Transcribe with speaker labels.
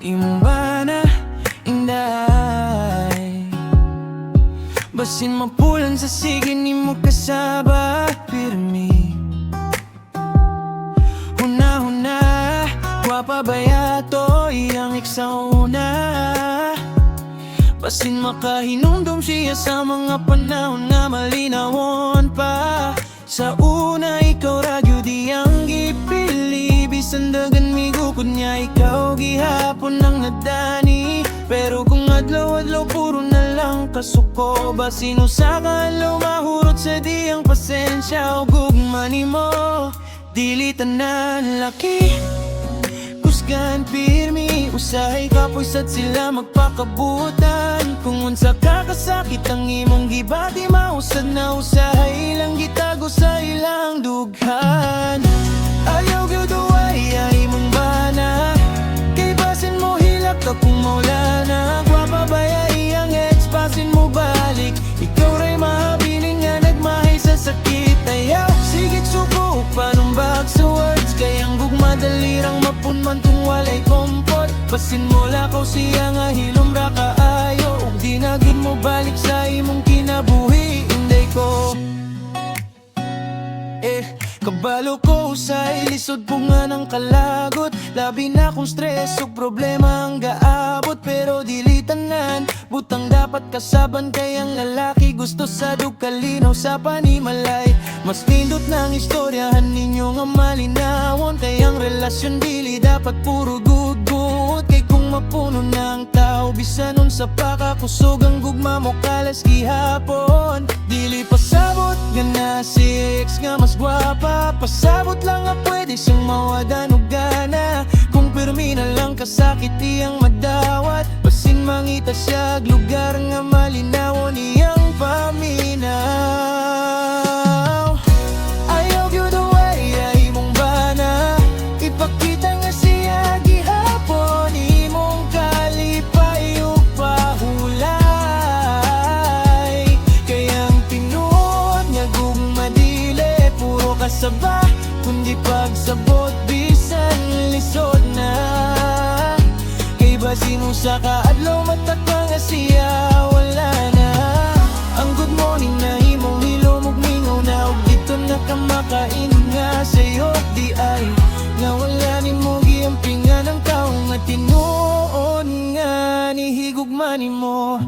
Speaker 1: imong bana inday. Basin mapulan sa sige nimo kasaba pirmi. Huna-huna, gwapa bayato iyang iksauna. Basin makahinumdum siya sa mga panahon nga malinawon pa. Sa una ikaw ragyo di ang gipili. Bisan dagan migukod niya ikaw gihapon ang nadani. Pero kung adlaw-adlaw puro na lang kasuko. Basin usa ka adlaw mahurot sa diyang pasensya o gugma nimo. Dili tanan laki kusgan pirmi. Usahay kapoy sad sila magpakabutan. Kung unsa ka kasakit ang imong gibati mausad na usahay lang gitago sa ilang dughan. Ayaw gyud duway imong bana. Kay basin mo hilak ka kung maulana. Gwapa baya iyang ex basin mo balik. Ikaw ray mahabiling nga nagmahay sa sakit. Ayaw sigit suko panumbag sa words. Kayang gugma dalirang mapunman tung walay kompot. Basin mo lakaw siya nga hilom ra kaayo. Ug di na gid mo balik sa imong kinabuhi. Inday ko kabalo ko usay lisod po nga ng kalagot. Labi na kong stress o problema ang gaabot. Pero dili tanan butang dapat kasaban. Kayang lalaki gusto sa kalinaw sa panimalay. Mas nindot ng istoryahan ninyo nga malinawon. Kayang relasyon dili dapat puro good-good. Kay kung mapuno ng tao bisan sa pakakusog ang gugma mo kalas gihapon. Dili pasabot nga na si ex nga mas gwapa. Pasabot lang nga pwede siyang mawadan og gana. Kung pirmi na lang kasakit iyang madawat. Basin mangita siya lugar nga malinawon iyang paminaw. Ayaw gyud away imong bana. Ipakita nga siya gihapon imong kalipay ug pahulay. Kayang tinuod nga gugma dili puro kasaba. Kundi pagsabot bisan lisod na. Kay basin usa ka adlaw matakang nga siya wala na. Ang good morning na imong hilom ug mingaw na. Ug dito na ka makain nga sayo di ay. Nga wala nimo giampingan ang tao nga tinuod nga nihigugma nimo.